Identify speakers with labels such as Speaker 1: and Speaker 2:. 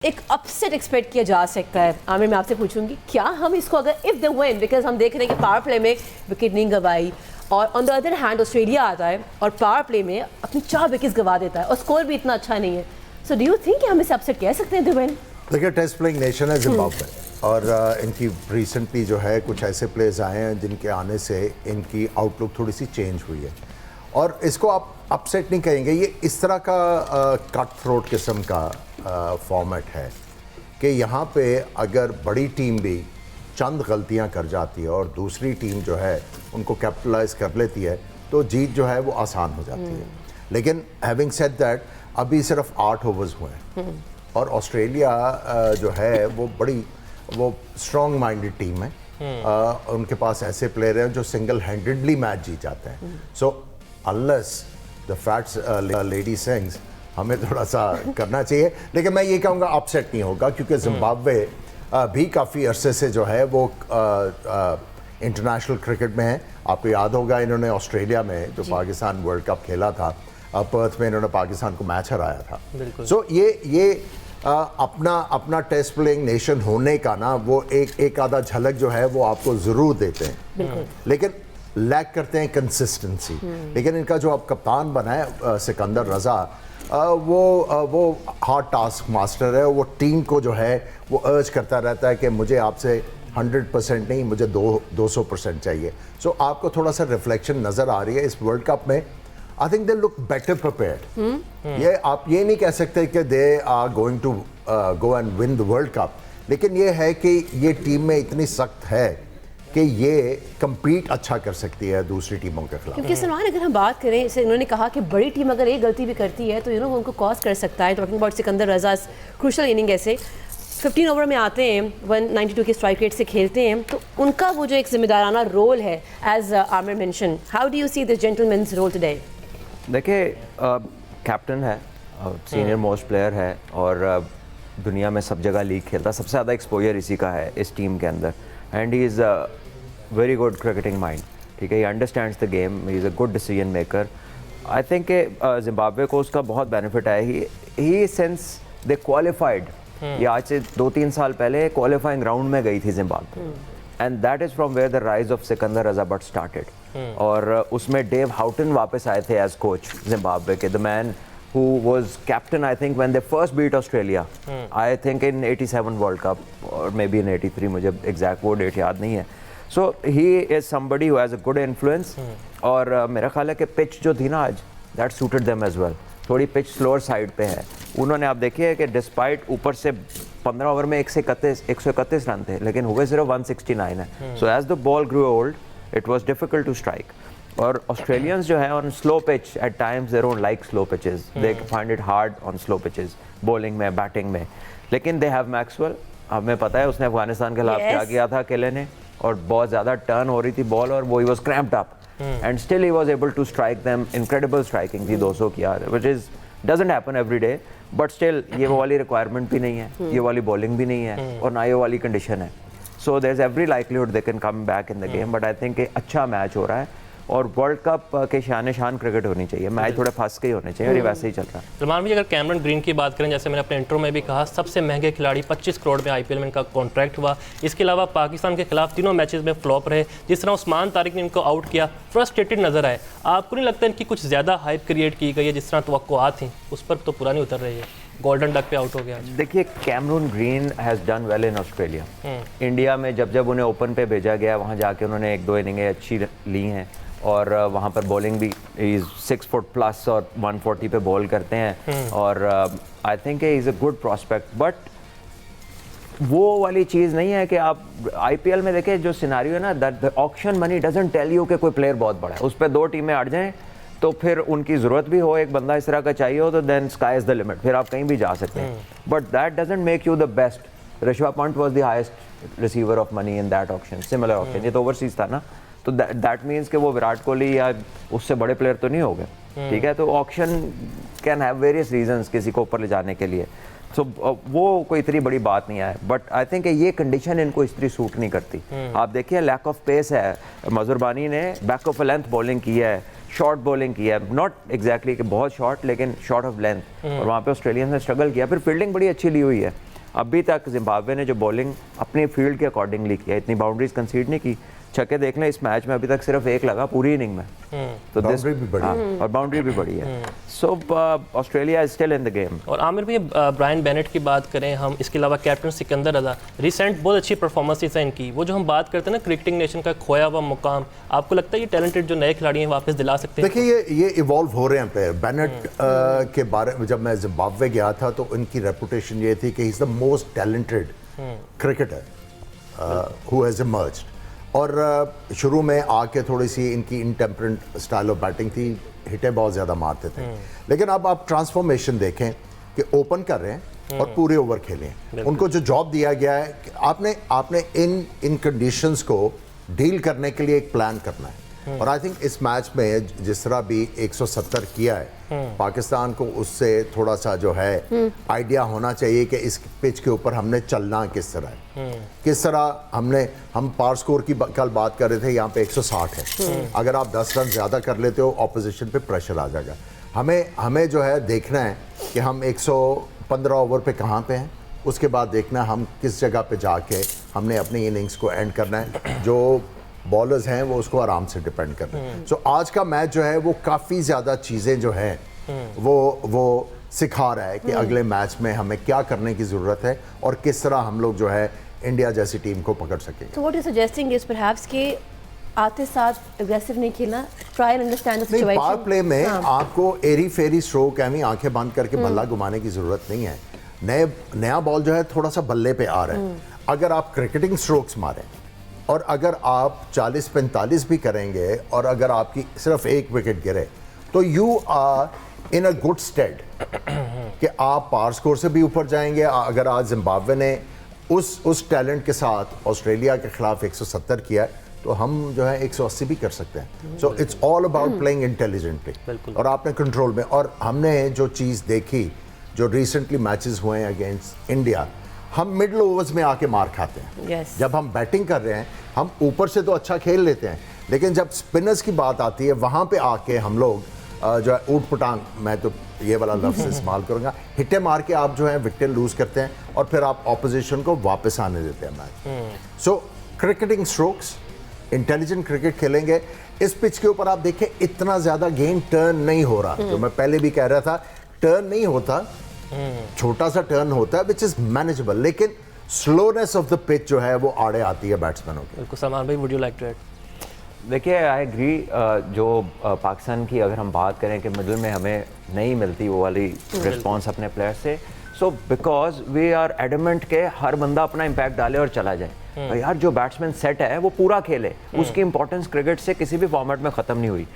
Speaker 1: एक upset expect किया जा सकता है। आमिर, मैं आपसे पूछूंगी, क्या हम इसको अगर इफ द विन, बिकॉज हम देख रहे हैं कि पावर प्ले में विकेट नहीं गवाई और on the other hand Australia आता है और पावर प्ले में अपनी 4 विकेट्स गवा देता है और स्कोर भी इतना अच्छा नहीं है। सो डू यू थिंक कि हम इसे अपसेट कह सकते हैं द विन?
Speaker 2: देखिए, टेस्ट प्लेइंग नेशन है जिम्बाब्वे और इनकी रिसेंटली जो है कुछ ऐसे प्लेयर्स आए हैं जिनके आने से इनकी आउटलुक थोड़ी सी चेंज हुई है और इसको आप अपसेट नहीं कहेंगे। ये इस तरह का कट थ्रोट किस्म का फॉर्मेट है कि यहाँ पे अगर बड़ी टीम भी चंद गलतियाँ कर जाती है और दूसरी टीम जो है उनको कैपिटलाइज कर लेती है तो जीत जो है वो आसान हो जाती है। लेकिन हैविंग सेड दैट, अभी सिर्फ 8 ओवर्स हुए हैं और ऑस्ट्रेलिया जो है वो स्ट्रॉन्ग माइंडेड टीम है। उनके पास ऐसे प्लेयर हैं जो सिंगल हैंडेडली मैच जीत जाते हैं। So unless the facts lady sings, हमें थोड़ा सा करना चाहिए। लेकिन मैं ये कहूँगा अपसेट नहीं होगा क्योंकि जिम्बाब्वे भी काफ़ी अरसे से जो है वो इंटरनेशनल क्रिकेट में है। आपको याद होगा इन्होंने ऑस्ट्रेलिया में जो पाकिस्तान वर्ल्ड कप खेला था, पर्थ में इन्होंने पाकिस्तान को मैच हराया था। सो ये अपना टेस्ट प्लेइंग नेशन होने का ना वो एक आधा झलक जो है वो आपको ज़रूर देते हैं, लेकिन लैक करते हैं कंसिस्टेंसी। लेकिन इनका जो अब कप्तान बना है सिकंदर रज़ा, वो हार्ड टास्क मास्टर है। वो टीम को जो है वो अर्ज करता रहता है कि मुझे आपसे 100% नहीं, मुझे 200% चाहिए। सो आपको थोड़ा सा रिफ्लेक्शन नज़र आ रही है इस वर्ल्ड कप में। I think they look better prepared. ये आप ये नहीं कह सकते कि they are going to go and win the world cup, लेकिन ये है कि ये टीम में इतनी सख्त है कि ये कम्पीट अच्छा कर सकती है दूसरी टीमों के खिलाफ।
Speaker 1: क्योंकि सलमान, अगर हम बात करें, जैसे उन्होंने कहा कि बड़ी टीम अगर एक गलती भी करती है तो वो उनको कॉस्ट कर सकता है। Talking about Sikandar Raza, crucial inning ऐसे 15 ओवर में आते हैं, 192 के स्ट्राइक रेट से खेलते हैं, तो उनका वो जो एक जिम्मेदाराना रोल है, as Aamir mention, how do you see this gentleman's role today?
Speaker 3: देखिए, कैप्टन है, सीनियर मोस्ट प्लेयर है और दुनिया में सब जगह लीग खेलता, सबसे ज़्यादा एक्सपोजर इसी का है इस टीम के अंदर। And he is a very good cricketing mind, ठीक है। He understands the game, he is a good decision maker. I think कि जिम्बाब्वे को उसका बहुत बेनिफिट है। ही सिंस दे क्वालिफाइड, ये आज से 2-3 साल पहले क्वालिफाइंग राउंड में गई थी Zimbabwe, and that is from where the rise of Sikandar Raza but started. और उसमें डेव हाउटन वापस आए थे एज कोच जिम्बाब्वे के, the man who was captain, I think, when they first beat Australia. I think in 87 World Cup or maybe in 83, मुझे exact वो date याद नहीं है। So he is somebody who has a good influence. और मेरा ख्याल है कि पिच जो थी ना आज, that suited them as well. थोड़ी पिच स्लोअर साइड पे है। उन्होंने, आप देखिए कि डिस्पाइट ऊपर से 15 ओवर में 131 रन थे, लेकिन हुए सिर्फ 169 है। So as the ball grew old, it was difficult to strike. और ऑस्ट्रेलियंस जो है on slow pitch at times they don't like slow pitches, they find it hard on slow pitches, bowling में, batting में। लेकिन they have Maxwell, हमें पता है उसने अफगानिस्तान के खिलाफ क्या किया था अकेले ने, और बहुत ज़्यादा टर्न हो रही थी बॉल और वो he was cramped up and still he was able to strike them. Incredible striking थी 200 की, which is doesn't happen every day, but still ये वो वाली रिक्वायरमेंट भी नहीं है, ये वाली बॉलिंग भी नहीं है और ना ये वाली कंडीशन है। So there is every likelihood they can come back in the game, but I think अच्छा मैच हो रहा है और वर्ल्ड कप के शान क्रिकेट होनी चाहिए। मैच थोड़े फंस के ही होने चाहिए और ये वैसे ही चल रहा है।
Speaker 4: सलमान भाई, अगर कैमरन ग्रीन की बात करें, जैसे मैंने अपने इंट्रो में भी कहा, सबसे महंगे खिलाड़ी 25 करोड़ में आईपीएल में इनका कॉन्ट्रैक्ट हुआ। इसके अलावा पाकिस्तान के खिलाफ तीनों मैचेस में फ्लॉप रहे। जिस तरह उस्मान तारिक ने इनको आउट किया, फ्रस्ट्रेटेड नजर आए। आपको नहीं लगता इनकी कुछ ज़्यादा हाइप क्रिएट की गई है? जिस तरह तवक्कुआत थी उस पर तो पूरा नहीं उतर रही है। गोल्डन डक पे आउट हो गया।
Speaker 3: देखिए, Cameron Green has done well in Australia. India में जब उन्हें ओपन पे भेजा गया, वहाँ जाके उन्होंने 1-2 इनिंगें अच्छी ली हैं और वहाँ पर बॉलिंग भी 6 फुट प्लस और 140 पे बॉल करते हैं और I think is a good prospect. But वो वाली चीज़ नहीं है कि आप आईपीएल में देखें जो सिनारियो है ना, that the auction money doesn't tell you कि कोई प्लेयर बहुत बड़ा है, उस पर 2 टीमें अड़ जाएं तो फिर उनकी ज़रूरत भी हो, एक बंदा इस तरह का चाहिए हो, तो then sky is the limit, फिर आप कहीं भी जा सकते हैं। But that doesn't make you the best. Rishabh Pant was the highest receiver of money in that auction, similar auction, ये तो ओवरसीज था ना, तो दैट मीन्स कि वो विराट कोहली या उससे बड़े प्लेयर तो नहीं हो गए, ठीक है। तो auction can have various reasons किसी को ऊपर ले जाने के लिए। सो वो कोई इतनी बड़ी बात नहीं है, बट आई थिंक ये कंडीशन इनको इतनी सूट नहीं करती। आप देखिए, लैक ऑफ पेस है। मजहरबानी ने बैक ऑफ लेंथ बॉलिंग की है, शॉर्ट बॉलिंग की है, नॉट एग्जैक्टली कि बहुत शॉर्ट, लेकिन शॉर्ट ऑफ लेंथ, और वहाँ पे ऑस्ट्रेलियंस ने स्ट्रगल किया। फिर फील्डिंग बड़ी अच्छी ली हुई है। अभी तक जिम्बाब्वे ने जो बॉलिंग अपने फील्ड के अकॉर्डिंगली किया, इतनी बाउंड्रीज कंसीड नहीं की। छक्के देख लें, इस मैच में अभी तक सिर्फ एक लगा पूरी इनिंग में। तो
Speaker 2: बाउंड्री भी बड़ी है।
Speaker 3: और बाउंड्री भी बड़ी है। So Australia is still in the game.
Speaker 4: और आमिर भाई, ब्रायन बेनेट की बात करें हम, इसके अलावा कैप्टन सिकंदर रजा, रिसेंट बहुत अच्छी परफॉर्मेंसेस हैं इनकी। वो जो हम बात करते हैं ना क्रिकेटिंग नेशन का खोया हुआ मुकाम, आपको लगता है ये टैलेंटेड जो नए खिलाड़ी हैं वापस दिला सकते हैं?
Speaker 2: देखिए ये इवॉल्व हो रहे हैं प्लेयर। बेनेट के बारे में जब मैं जिम्बाब्वे गया था तो इनकी रेपुटेशन ये थी कि he is the most talented cricketer who has emerged. और शुरू में आके थोड़ी सी इनकी इनटेम्परेंट स्टाइल ऑफ बैटिंग थी, हिटें बहुत ज़्यादा मारते थे। लेकिन अब आप ट्रांसफॉर्मेशन देखें कि ओपन कर रहे हैं और पूरे ओवर खेलें। उनको जो जॉब दिया गया है कि आपने इन कंडीशंस को डील करने के लिए एक प्लान करना है। और आई थिंक इस मैच में जिस तरह भी 170 किया है, पाकिस्तान को उससे थोड़ा सा जो है आइडिया होना चाहिए कि इस पिच के ऊपर हमने चलना किस तरह है, किस तरह हम पार स्कोर की कल बात कर रहे थे, यहाँ पे 160 है। अगर आप 10 रन ज़्यादा कर लेते हो ऑपोजिशन पे प्रेशर आ जाएगा। हमें जो है देखना है कि हम 115 ओवर पे कहाँ पे हैं, उसके बाद देखना हम किस जगह पे जाके हमने अपनी इनिंग्स को एंड करना है। जो बॉलर्स हैं वो उसको आराम से डिपेंड कर रहे हैं। सो आज का मैच जो है वो काफ़ी ज़्यादा चीज़ें जो हैं वो सिखा रहा है कि अगले मैच में हमें क्या करने की ज़रूरत है और किस तरह हम लोग जो है इंडिया जैसी टीम को पकड़ सकेंगे।
Speaker 1: So what you're suggesting is perhaps कि आते साथ अग्रेसिव नहीं खेलना, try and understand the
Speaker 2: नहीं,
Speaker 1: situation.
Speaker 2: पावर प्ले में आपको एरी फेरी स्ट्रोक एवं आंखें बंद करके बल्ला घुमाने की ज़रूरत नहीं है। नया बॉल जो है थोड़ा सा बल्ले पे आ रहा है। अगर आप क्रिकेटिंग स्ट्रोक्स मारें और अगर आप 40-45 भी करेंगे और अगर आपकी सिर्फ एक विकेट गिरे तो you are in a good stead कि आप पार स्कोर से भी ऊपर जाएंगे। अगर आज जिम्बाब्वे ने उस टैलेंट के साथ ऑस्ट्रेलिया के खिलाफ 170 किया है तो हम जो है 180 भी कर सकते हैं। So it's all about playing intelligently और आपने कंट्रोल में। और हमने जो चीज़ देखी, जो रिसेंटली मैचेस हुए हैं अगेंस्ट इंडिया, हम मिडल ओवर्स में आके मार खाते हैं।
Speaker 1: Yes.
Speaker 2: जब हम बैटिंग कर रहे हैं हम ऊपर से तो अच्छा खेल लेते हैं, लेकिन जब स्पिनर्स की बात आती है वहाँ पे आके हम लोग जो है ऊट पटांग, मैं तो ये वाला लफ्ज़ इस्तेमाल करूँगा, हिट्टे मार के आप जो है विकेट लूज़ करते हैं और फिर आप ऑपोजिशन को वापस आने देते हैं मैच। सो क्रिकेटिंग स्ट्रोक्स, इंटेलिजेंट क्रिकेट खेलेंगे। इस पिच के ऊपर आप देखें इतना ज़्यादा गेम टर्न नहीं हो रहा, जो मैं पहले भी कह रहा था, टर्न नहीं होता, छोटा सा टर्न होता है विच इज़ मैनेजेबल, लेकिन स्लोनेस ऑफ द पिच जो है वो आड़े आती है बैट्समैनों के।
Speaker 4: बिल्कुल। सलमान भाई, would you like to add?
Speaker 3: देखिए, आई एग्री। जो पाकिस्तान की अगर हम बात करें कि मिडिल में हमें नहीं मिलती वो वाली रिस्पॉन्स अपने प्लेयर से, so because we are adamant के हर बंदा अपना इम्पैक्ट डाले और चला जाए। तो यार जो बैट्समैन सेट है वो पूरा खेले, उसकी इंपॉर्टेंस क्रिकेट से किसी भी फॉर्मेट में ख़त्म नहीं हुई।